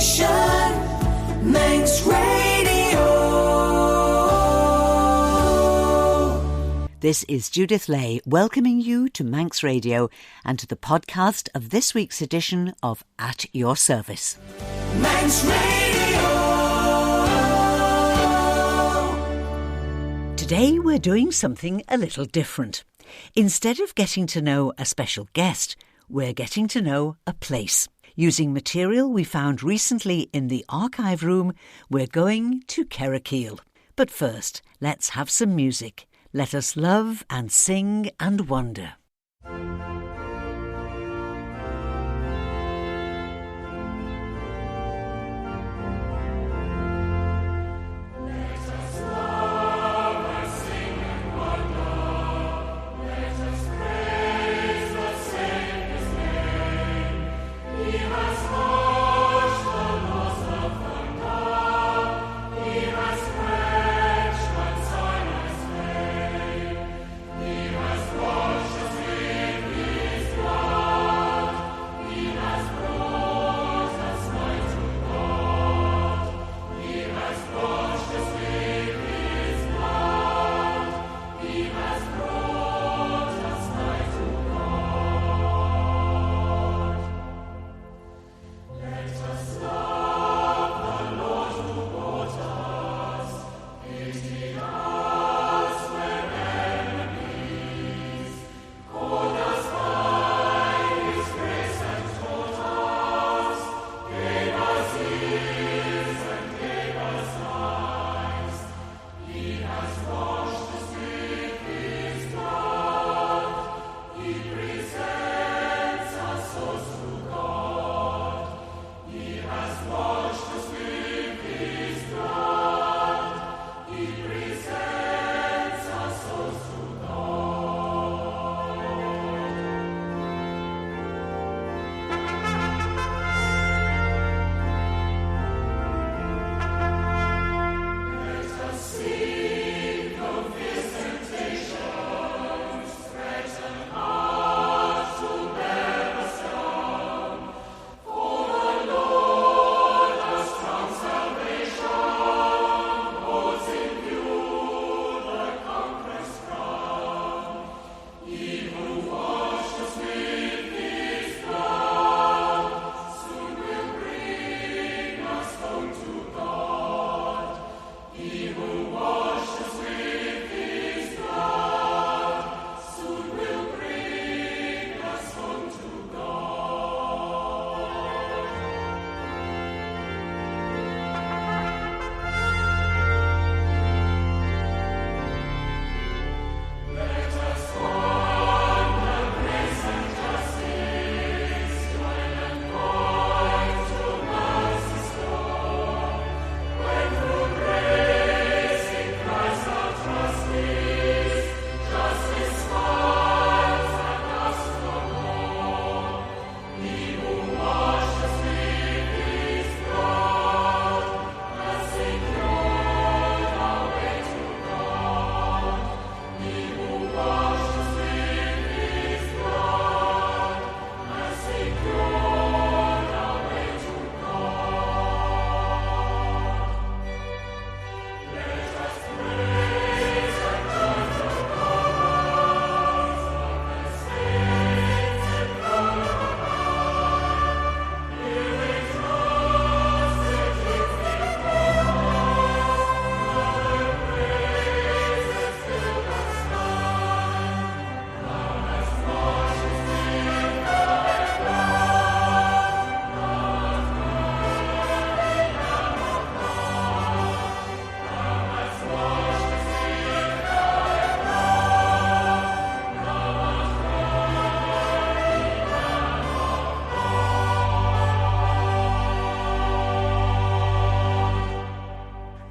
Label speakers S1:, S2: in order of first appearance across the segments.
S1: station, Manx Radio.
S2: This is Judith Lay welcoming you to Manx Radio and to the podcast of this week's edition of At Your Service.
S1: Manx Radio.
S2: Today we're doing something a little different. Instead of getting to know a special guest, we're getting to know a place. Using material we found recently in the archive room, we're going to Kerrowkeill. But first, let's have some music. Let us love and sing and wonder.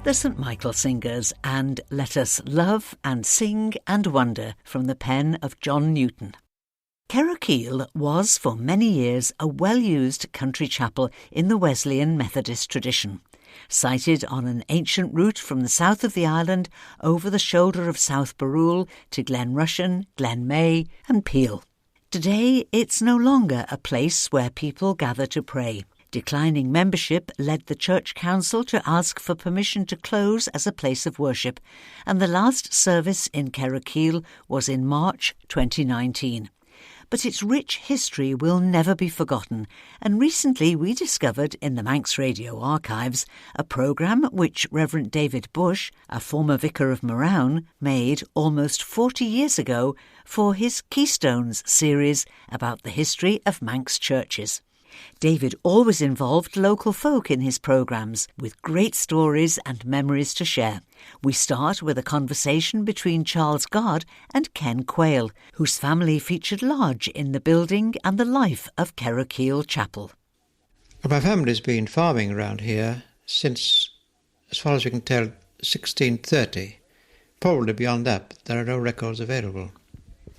S2: The St Michael Singers and Let Us Love and Sing and Wonder from the pen of John Newton. Kerrowkeill was for many years a well-used country chapel in the Wesleyan Methodist tradition, sited on an ancient route from the south of the island over the shoulder of South Barrule to Glen Rushen, Glen May and Peel. Today it's no longer a place where people gather to pray. Declining membership led the church council to ask for permission to close as a place of worship, and the last service in Kerrowkeill was in March 2019. But its rich history will never be forgotten, and recently we discovered in the Manx Radio archives a programme which Rev'd David Bush, a former Vicar of Marown, made almost 40 years ago for his Keystones series about the history of Manx churches. David always involved local folk in his programmes, with great stories and memories to share. We start with a conversation between Charles Gard and Ken Quayle, whose family featured large in the building and the life of Kerrowkeill Chapel.
S3: Well, my family's been farming around here since, as far as we can tell, 1630. Probably beyond that, but there are no records available.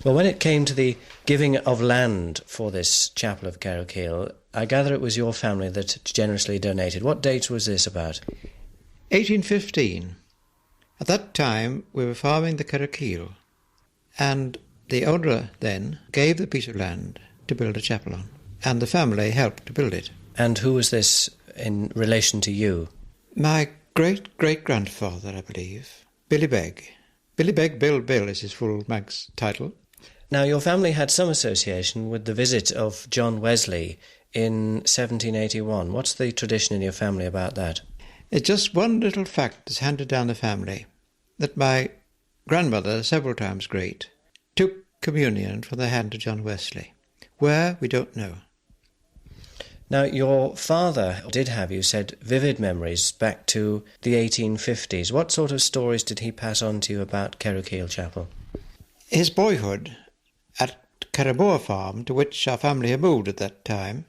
S4: Well, when it came to the giving of land for this chapel of Kerrowkeill, I gather it was your family that generously donated. What date was this about?
S3: 1815. At that time, we were farming the Kerrowkeill, and the owner then gave the piece of land to build a chapel on, and the family helped to build it.
S4: And who was this in relation to you?
S3: My great-great-grandfather, I believe, Billy Begg. Billy Begg, Bill is his full Manx title.
S4: Now, your family had some association with the visit of John Wesley in 1781. What's the tradition in your family about that?
S3: It's just one little fact that's handed down the family, that my grandmother, several times great, took communion from the hand of John Wesley. Where, we don't know.
S4: Now, your father did have, you said, vivid memories back to the 1850s. What sort of stories did he pass on to you about Kerrowkeill Chapel?
S3: His boyhood at Carraboa Farm, to which our family had moved at that time,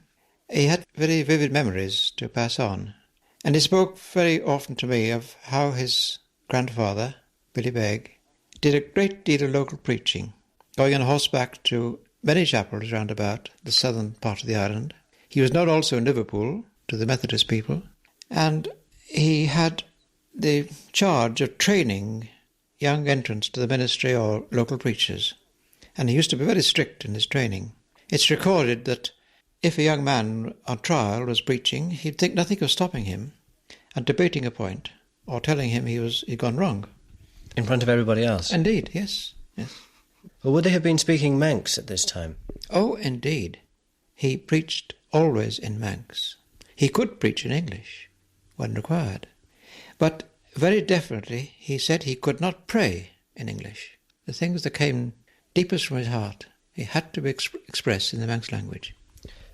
S3: he had very vivid memories to pass on. And he spoke very often to me of how his grandfather, Billy Begg, did a great deal of local preaching, going on horseback to many chapels round about the southern part of the island. He was known also in Liverpool to the Methodist people, and he had the charge of training young entrants to the ministry or local preachers, and he used to be very strict in his training. It's recorded that if a young man on trial was preaching, he'd think nothing of stopping him and debating a point or telling him he'd gone wrong.
S4: In front of everybody else?
S3: Indeed, yes.
S4: Well, would they have been speaking Manx at this time?
S3: Oh, indeed. He preached always in Manx. He could preach in English when required, but very definitely he said he could not pray in English. The things that came deepest from his heart, he had to be expressed in the Manx language.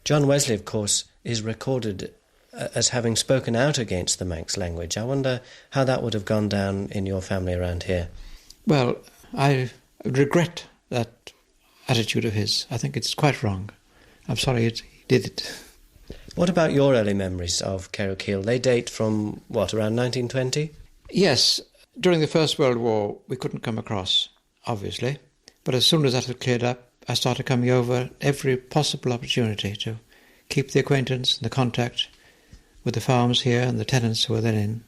S4: John Wesley, of course, is recorded as having spoken out against the Manx language. I wonder how that would have gone down in your family around here.
S3: Well, I regret that attitude of his. I think it's quite wrong. I'm sorry he did it.
S4: What about your early memories of Kerrowkeill? They date from, what, around 1920?
S3: Yes, during the First World War we couldn't come across, obviously. But as soon as that had cleared up, I started coming over every possible opportunity to keep the acquaintance and the contact with the farms here and the tenants who were then in.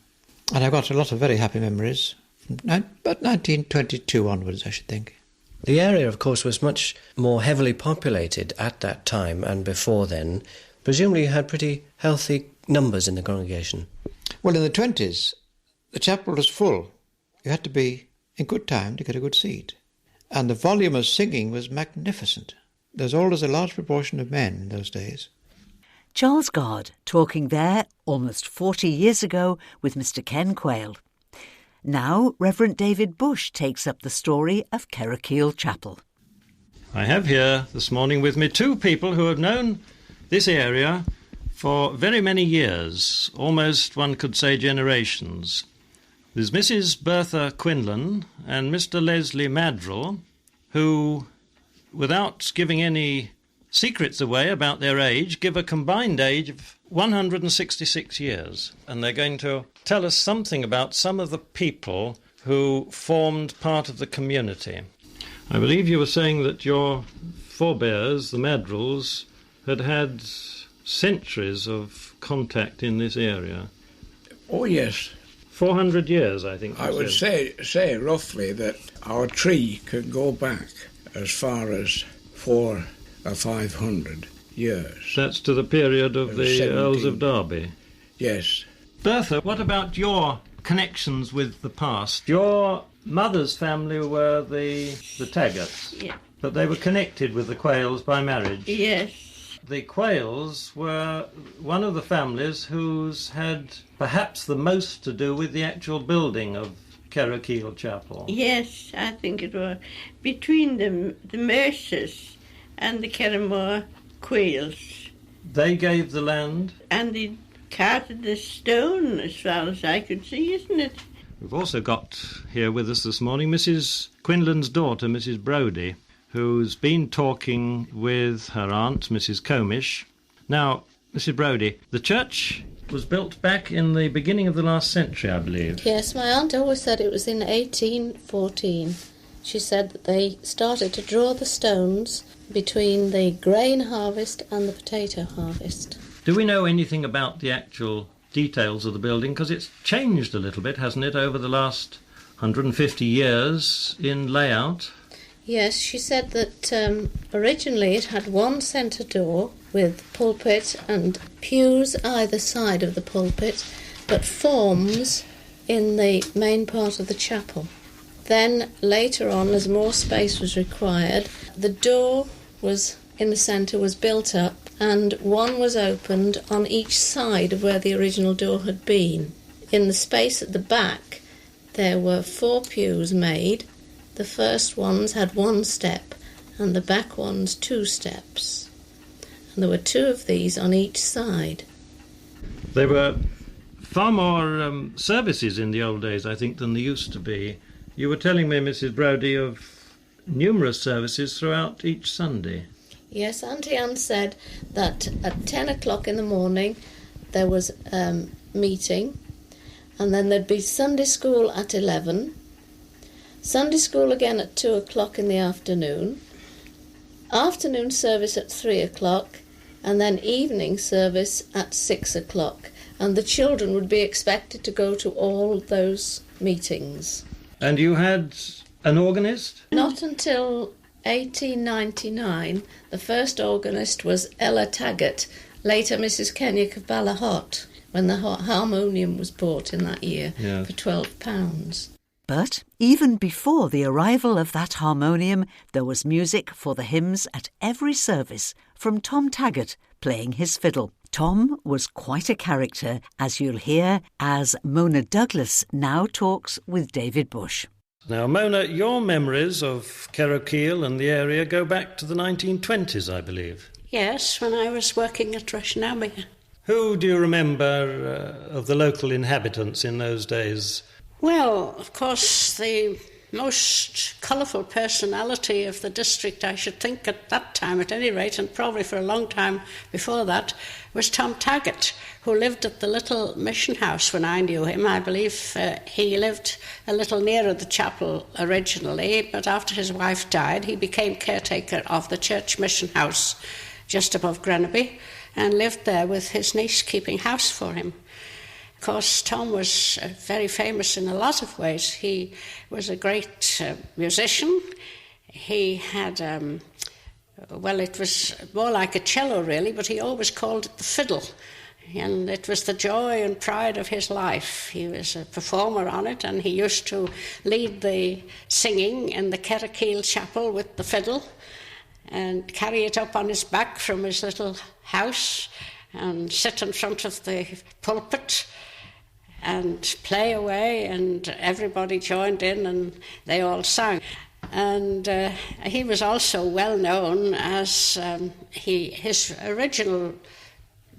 S3: And I got a lot of very happy memories from about 1922 onwards, I should think.
S4: The area, of course, was much more heavily populated at that time and before then. Presumably you had pretty healthy numbers in the congregation.
S3: Well, in the 20s, the chapel was full. You had to be in good time to get a good seat. And the volume of singing was magnificent. There was always a large proportion of men in those days.
S2: Charles Gard talking there almost 40 years ago with Mr. Ken Quayle. Now, Rev'd David Bush takes up the story of Kerrowkeill Chapel.
S5: I have here this morning with me two people who have known this area for very many years, almost one could say generations. There's Mrs. Bertha Quinlan and Mr. Leslie Madrill, who, without giving any secrets away about their age, give a combined age of 166 years. And they're going to tell us something about some of the people who formed part of the community. I believe you were saying that your forebears, the Madrills, had had centuries of contact in this area.
S6: Oh, yes.
S5: 400 years, I think.
S6: I would say roughly that our tree could go back as far as 400 or 500 years.
S5: That's to the period of
S6: Of
S5: the
S6: 17.
S5: Earls of Derby.
S6: Yes.
S5: Bertha, what about your connections with the past? Your mother's family were the Taggarts,
S7: Yeah.
S5: but they were connected with the Quayles by marriage.
S7: Yes.
S5: The Quayles were one of the families who's had perhaps the most to do with the actual building of Kerrowkeill Chapel.
S7: Yes, I think it was. Between the Mercers and the Kerrowkeill Quails.
S5: They gave the land.
S7: And they carted the stone as far as I could see, isn't it?
S5: We've also got here with us this morning Mrs. Quinlan's daughter, Mrs. Brodie, who's been talking with her aunt, Mrs. Comish. Now, Mrs. Brodie, the church was built back in the beginning of the last century, I believe.
S8: Yes, my aunt always said it was in 1814. She said that they started to draw the stones between the grain harvest and the potato harvest.
S5: Do we know anything about the actual details of the building? Because it's changed a little bit, hasn't it, over the last 150 years in layout?
S8: Yes, she said that originally it had one centre door with pulpit and pews either side of the pulpit, but forms in the main part of the chapel. Then later on, as more space was required, the door was in the centre was built up and one was opened on each side of where the original door had been. In the space at the back there were 4 pews made. The first ones had 1 step and the back ones 2 steps. And there were 2 of these on each side.
S5: There were far more services in the old days, I think, than there used to be. You were telling me, Mrs. Brodie, of numerous services throughout each Sunday.
S8: Yes, Auntie Anne said that at 10 o'clock in the morning there was meeting, and then there'd be Sunday school at 11, Sunday school again at 2 o'clock in the afternoon service at 3 o'clock, and then evening service at 6 o'clock. And the children would be expected to go to all those meetings.
S5: And you had an organist?
S8: Not until 1899, the first organist was Ella Taggart, later Mrs. Kenyock of Ballahot, when the harmonium was bought in that year for £12.
S2: But even before the arrival of that harmonium, there was music for the hymns at every service, from Tom Taggart playing his fiddle. Tom was quite a character, as you'll hear as Mona Douglas now talks with David Bush.
S5: Now, Mona, your memories of Kerrowkeill and the area go back to the 1920s, I believe.
S9: Yes, when I was working at Rushnabia.
S5: Who do you remember of the local inhabitants in those days?
S9: Well, of course, the most colourful personality of the district, I should think, at that time at any rate, and probably for a long time before that, was Tom Taggart, who lived at the little mission house when I knew him. I believe he lived a little nearer the chapel originally, but after his wife died, he became caretaker of the church mission house just above Grenaby and lived there with his niece keeping house for him. Of course, Tom was very famous in a lot of ways. He was a great musician. He had, it was more like a cello really, but he always called it the fiddle. And it was the joy and pride of his life. He was a performer on it, and he used to lead the singing in the Kerrowkeill Chapel with the fiddle and carry it up on his back from his little house and sit in front of the pulpit and play away, and everybody joined in and they all sang. And he was also well known as his original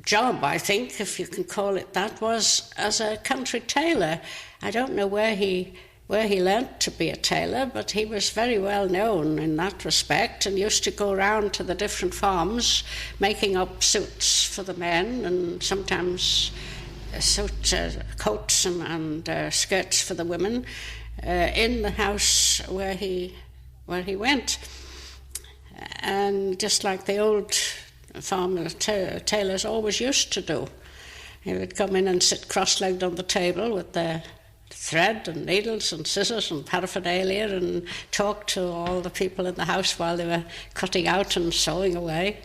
S9: job, I think, if you can call it that, was as a country tailor. I don't know where he learnt to be a tailor, but he was very well known in that respect and used to go around to the different farms making up suits for the men and sometimes coats and skirts for the women in the house where he went. And just like the old farmer tailors always used to do, he would come in and sit cross-legged on the table with their thread and needles and scissors and paraphernalia and talk to all the people in the house while they were cutting out and sewing away.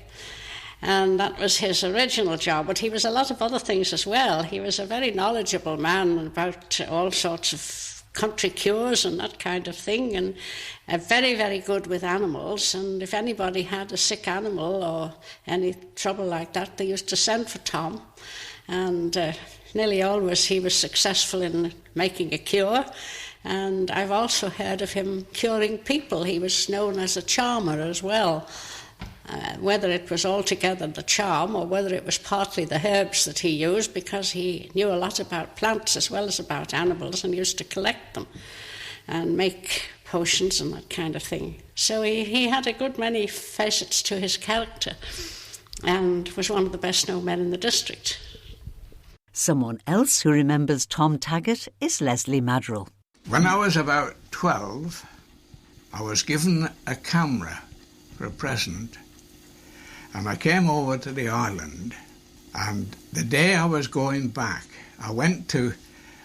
S9: And that was his original job, but he was a lot of other things as well. He was a very knowledgeable man about all sorts of country cures and that kind of thing, and very, very good with animals. And if anybody had a sick animal or any trouble like that, they used to send for Tom. And nearly always he was successful in making a cure. And I've also heard of him curing people. He was known as a charmer as well. Whether it was altogether the charm or whether it was partly the herbs that he used, because he knew a lot about plants as well as about animals and used to collect them and make potions and that kind of thing. So he had a good many facets to his character and was one of the best known men in the district.
S2: Someone else who remembers Tom Taggart is Leslie Madrill.
S6: When I was about 12, I was given a camera for a present, and I came over to the island, and the day I was going back, I went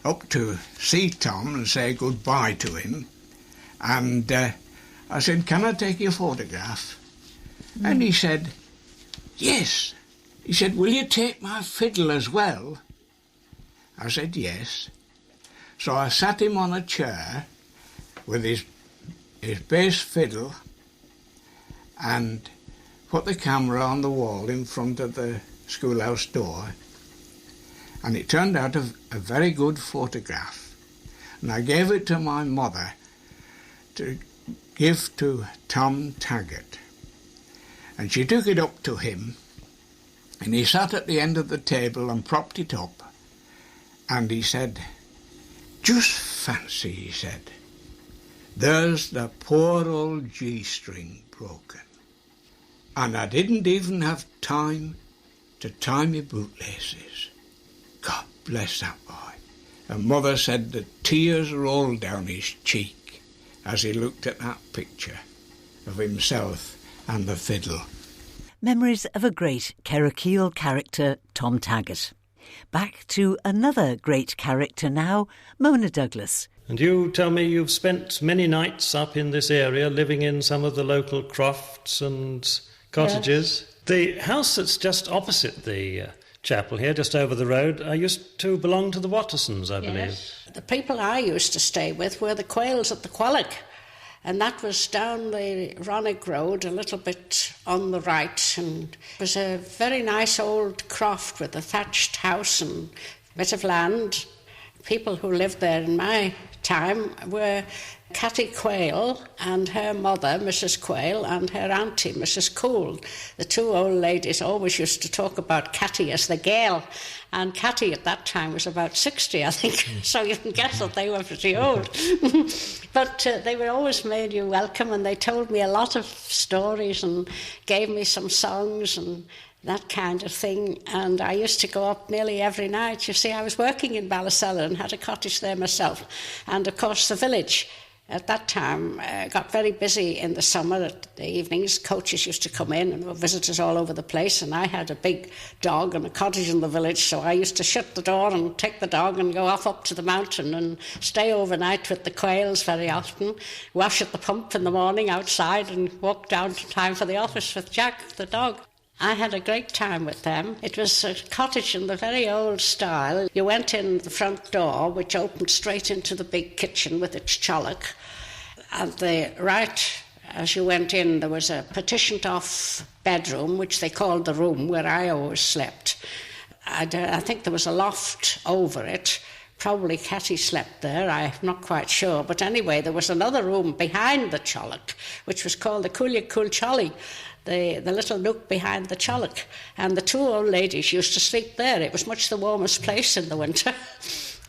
S6: up to see Tom and say goodbye to him, and I said, "Can I take your photograph?" And he said, "Yes." He said, "Will you take my fiddle as well?" I said, "Yes." So I sat him on a chair with his bass fiddle and put the camera on the wall in front of the schoolhouse door, and it turned out a very good photograph. And I gave it to my mother to give to Tom Taggart. And she took it up to him, and he sat at the end of the table and propped it up, and he said, "Just fancy," he said, "there's the poor old G-string broken. And I didn't even have time to tie my bootlaces. God bless that boy." And Mother said the tears rolled down his cheek as he looked at that picture of himself and the fiddle.
S2: Memories of a great Kerrowkeill character, Tom Taggart. Back to another great character now, Mona Douglas.
S5: And you tell me you've spent many nights up in this area, living in some of the local crofts and cottages. Yes. The house that's just opposite the chapel here, just over the road, used to belong to the Wattersons, I believe.
S9: The people I used to stay with were the Quails at the Quallock, and that was down the Ronnig Road, a little bit on the right, and it was a very nice old croft with a thatched house and a bit of land. People who lived there in my time were Catty Quayle and her mother, Mrs. Quayle, and her auntie, Mrs. Cool. The two old ladies always used to talk about Catty as the girl, and Catty at that time was about 60, I think, so you can guess that they were pretty old. But they were always made you welcome, and they told me a lot of stories and gave me some songs and that kind of thing, and I used to go up nearly every night. You see, I was working in Ballasella and had a cottage there myself, and of course the village at that time got very busy in the summer. At the evenings, coaches used to come in and there were visitors all over the place, and I had a big dog and a cottage in the village, so I used to shut the door and take the dog and go off up to the mountain and stay overnight with the Quails very often, wash at the pump in the morning outside and walk down to time for the office with Jack, the dog. I had a great time with them. It was a cottage in the very old style. You went in the front door, which opened straight into the big kitchen with its chollock. At the right, as you went in, there was a partitioned-off bedroom, which they called the room, where I always slept. I think there was a loft over it. Probably Catty slept there, I'm not quite sure. But anyway, there was another room behind the chollock, which was called the Kerrowkeill Chapel, the little nook behind the chollock. And the two old ladies used to sleep there. It was much the warmest place in the winter.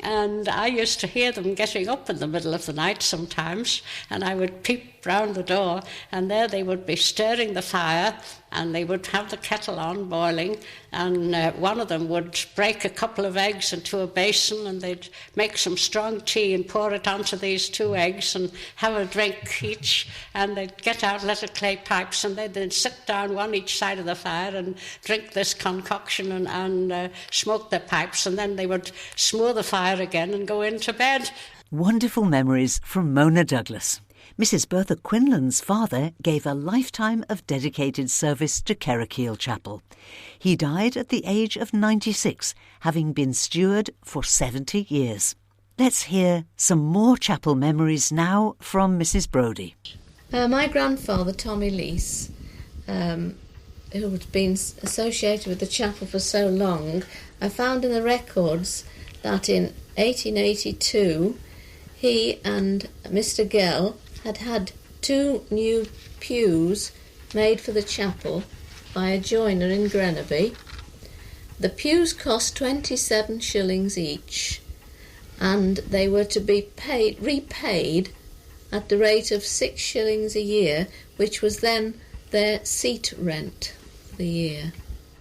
S9: And I used to hear them getting up in the middle of the night sometimes, and I would peep round the door, and there they would be stirring the fire, and they would have the kettle on boiling, and one of them would break a couple of eggs into a basin, and they'd make some strong tea and pour it onto these 2 eggs and have a drink each, and they'd get out little clay pipes, and they'd then sit down one each side of the fire and drink this concoction and smoke their pipes, and then they would smooth the fire again and go into bed.
S2: Wonderful memories from Mona Douglas. Mrs. Bertha Quinlan's father gave a lifetime of dedicated service to Kerrowkeill Chapel. He died at the age of 96, having been steward for 70 years. Let's hear some more chapel memories now from Mrs. Brodie.
S8: My grandfather, Tommy Leese, who had been associated with the chapel for so long, I found in the records that in 1882 he and Mr. Gell had 2 new pews made for the chapel by a joiner in Grenaby. The pews cost 27 shillings each, and they were to be repaid at the rate of 6 shillings a year, which was then their seat rent for the year.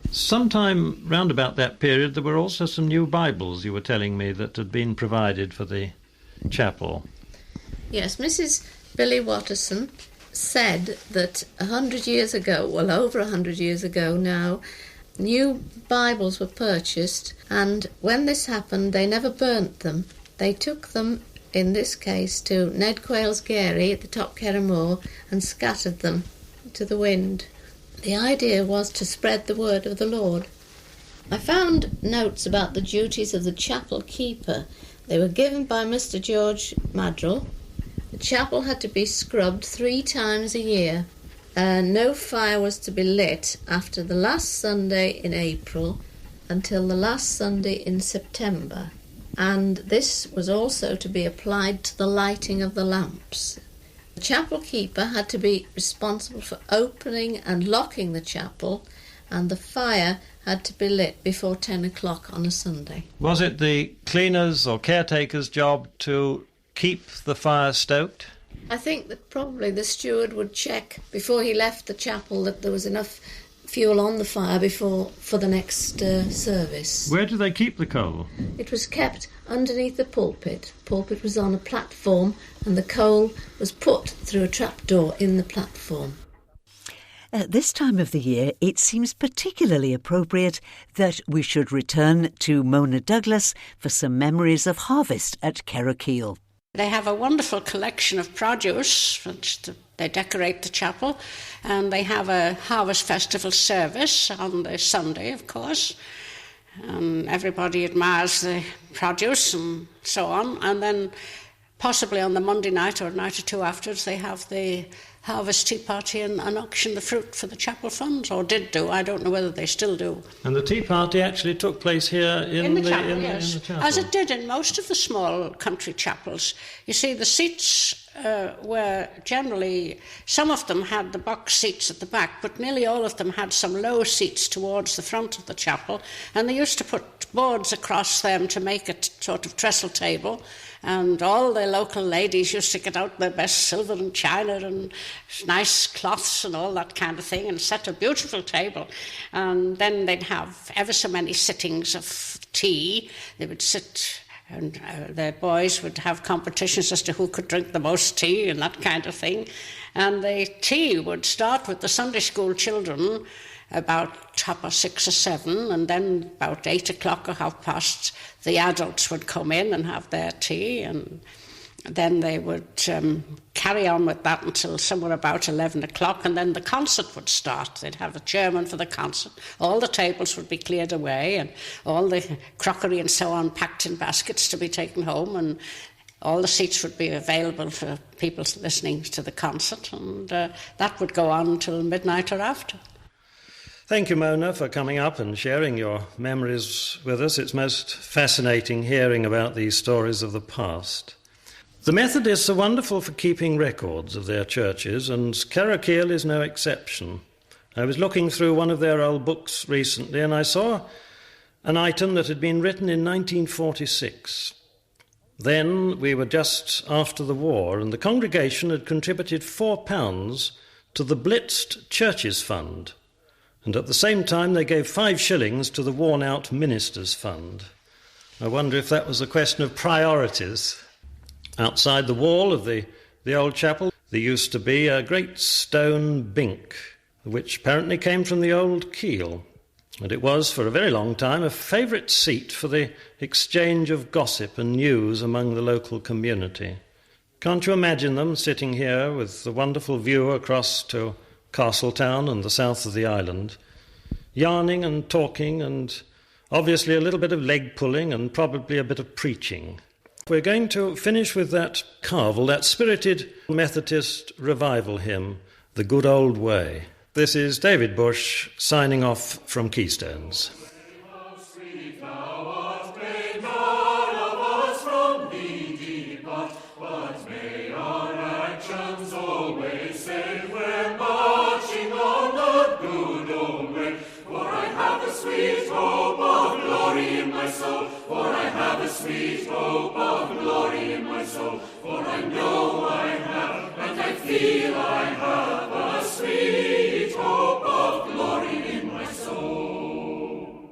S5: Sometime round about that period there were also some new Bibles, you were telling me, that had been provided for the chapel.
S8: Yes, Mrs. Billy Watterson said that 100 years ago, well over 100 years ago now, new Bibles were purchased, and when this happened they never burnt them. They took them, in this case, to Ned Quayle's Gary at the top Kerrowkeill and scattered them to the wind. The idea was to spread the word of the Lord. I found notes about the duties of the chapel keeper. They were given by Mr. George Madrill. The chapel had to be scrubbed 3 times a year. No fire was to be lit after the last Sunday in April until the last Sunday in September. And this was also to be applied to the lighting of the lamps. The chapel keeper had to be responsible for opening and locking the chapel, and the fire had to be lit before 10 o'clock on a Sunday.
S5: Was it the cleaner's or caretaker's job to keep the fire stoked?
S8: I think that probably the steward would check before he left the chapel that there was enough fuel on the fire for the next service.
S5: Where do they keep the coal?
S8: It was kept underneath the pulpit. The pulpit was on a platform, and the coal was put through a trapdoor in the platform.
S2: At this time of the year, it seems particularly appropriate that we should return to Mona Douglas for some memories of harvest at Kerrowkeill.
S9: They have a wonderful collection of produce, which they decorate the chapel, and they have a harvest festival service on the Sunday, of course. Everybody admires the produce and so on, and then possibly on the Monday night or a night or two afterwards they have the harvest tea party and auction the fruit for the chapel funds, or did do. I don't know whether they still do.
S5: And the tea party actually took place here in the chapel,
S9: yes.
S5: in the chapel.
S9: As it did in most of the small country chapels. You see, the seats were generally, some of them had the box seats at the back, but nearly all of them had some low seats towards the front of the chapel, and they used to put boards across them to make a sort of trestle table. And all the local ladies used to get out their best silver and china and nice cloths and all that kind of thing and set a beautiful table. And then they'd have ever so many sittings of tea. They would sit, and the boys would have competitions as to who could drink the most tea and that kind of thing. And the tea would start with the Sunday school children about 6 or 7, and then about 8 o'clock or 8:30 the adults would come in and have their tea, and then they would carry on with that until somewhere about 11 o'clock, and then the concert would start. They'd have a chairman for the concert. All the tables would be cleared away and all the crockery and so on packed in baskets to be taken home, and all the seats would be available for people listening to the concert, and that would go on until midnight or after.
S5: Thank you, Mona, for coming up and sharing your memories with us. It's most fascinating hearing about these stories of the past. The Methodists are wonderful for keeping records of their churches, and Kerrowkeill is no exception. I was looking through one of their old books recently, and I saw an item that had been written in 1946. Then we were just after the war, and the congregation had contributed £4 to the Blitzed Churches Fund, and at the same time they gave 5 shillings to the Worn-Out Ministers Fund. I wonder if that was a question of priorities. Outside the wall of the old chapel there used to be a great stone bink, which apparently came from the old keel, and it was for a very long time a favourite seat for the exchange of gossip and news among the local community. Can't you imagine them sitting here with the wonderful view across to Castletown and the south of the island, yarning and talking and obviously a little bit of leg pulling and probably a bit of preaching. We're going to finish with that carvel, that spirited Methodist revival hymn, The Good Old Way. This is David Bush signing off from Keystones.
S1: Sweet hope of glory in my soul, for I have a sweet hope of glory in my soul, for I know I have, and I feel I have a sweet hope of glory in my soul.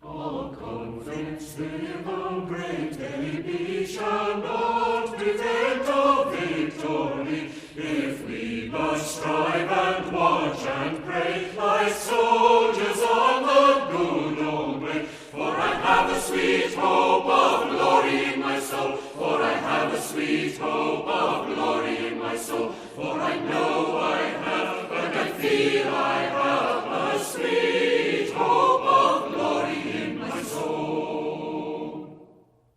S1: All conflicts will on great day be, shall not pretend of victory, if we but strive and watch and pray like soldiers on the good old way. For I have a sweet hope of glory in my soul, for I have a sweet hope of glory in my soul, for I know I have, and I feel I have a sweet hope of glory in my soul.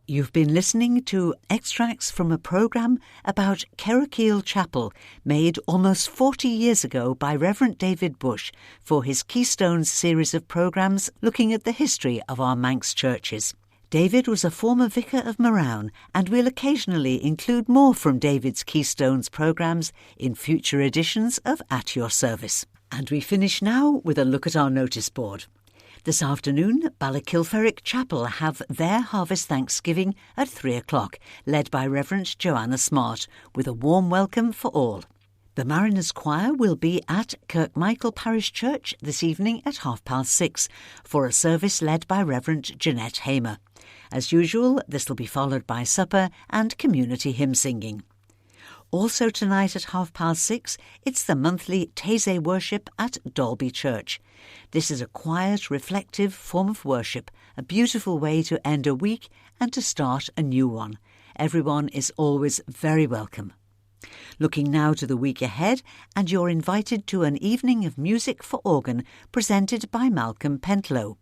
S2: You've been listening to extracts from a programme about Kerrowkeill Chapel, made almost 40 years ago by Rev'd David Bush for his Keystones series of programmes looking at the history of our Manx churches. David was a former Vicar of Marown, and we'll occasionally include more from David's Keystones programmes in future editions of At Your Service. And we finish now with a look at our notice board. This afternoon, Kerrowkeill Chapel have their Harvest Thanksgiving at 3 o'clock, led by Reverend Joanna Smart, with a warm welcome for all. The Mariners Choir will be at Kerrowkeill Parish Church this evening at 6:30 for a service led by Reverend Jeanette Hamer. As usual, this will be followed by supper and community hymn singing. Also tonight at 6:30, it's the monthly Taizé worship at Dalby Church. This is a quiet, reflective form of worship, a beautiful way to end a week and to start a new one. Everyone is always very welcome. Looking now to the week ahead, and you're invited to an evening of music for organ presented by Malcolm Pentlow.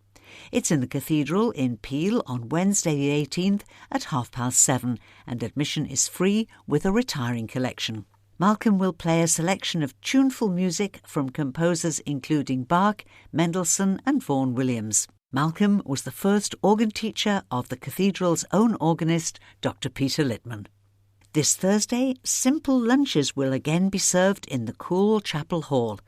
S2: It's in the Cathedral in Peel on Wednesday the 18th at 7:30, and admission is free with a retiring collection. Malcolm will play a selection of tuneful music from composers including Bach, Mendelssohn and Vaughan Williams. Malcolm was the first organ teacher of the Cathedral's own organist, Dr. Peter Littman. This Thursday, simple lunches will again be served in the Kerrowkeill Chapel Hall.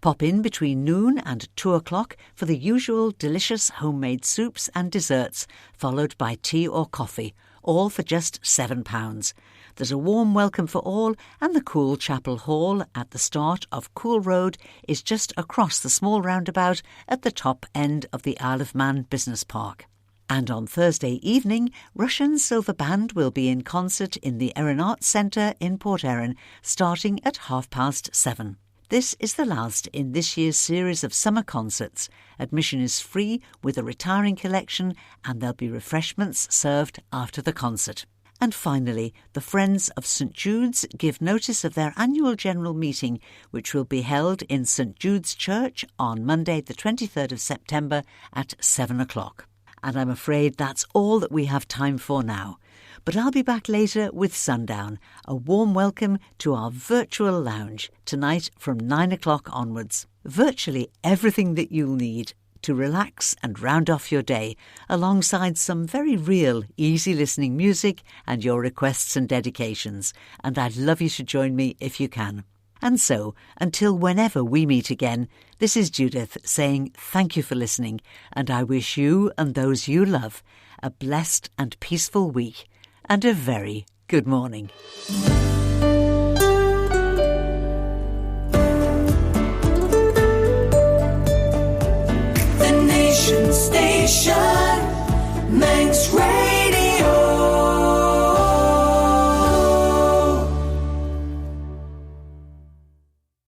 S2: Pop in between noon and 2 o'clock for the usual delicious homemade soups and desserts, followed by tea or coffee, all for just £7. There's a warm welcome for all, and the Kerrowkeill Chapel Hall at the start of Kerrowkeill Road is just across the small roundabout at the top end of the Isle of Man Business Park. And on Thursday evening, Russian Silver Band will be in concert in the Erin Arts Centre in Port Erin, starting at 7:30. This is the last in this year's series of summer concerts. Admission is free with a retiring collection, and there'll be refreshments served after the concert. And finally, the Friends of St Jude's give notice of their annual general meeting, which will be held in St Jude's Church on Monday the 23rd of September at 7 o'clock. And I'm afraid that's all that we have time for now. But I'll be back later with Sundown, a warm welcome to our virtual lounge, tonight from 9 o'clock onwards. Virtually everything that you'll need to relax and round off your day, alongside some very real, easy listening music and your requests and dedications. And I'd love you to join me if you can. And so, until whenever we meet again, this is Judith saying thank you for listening, and I wish you and those you love a blessed and peaceful week, and a very good morning.
S1: The Nation Station, Manx Radio.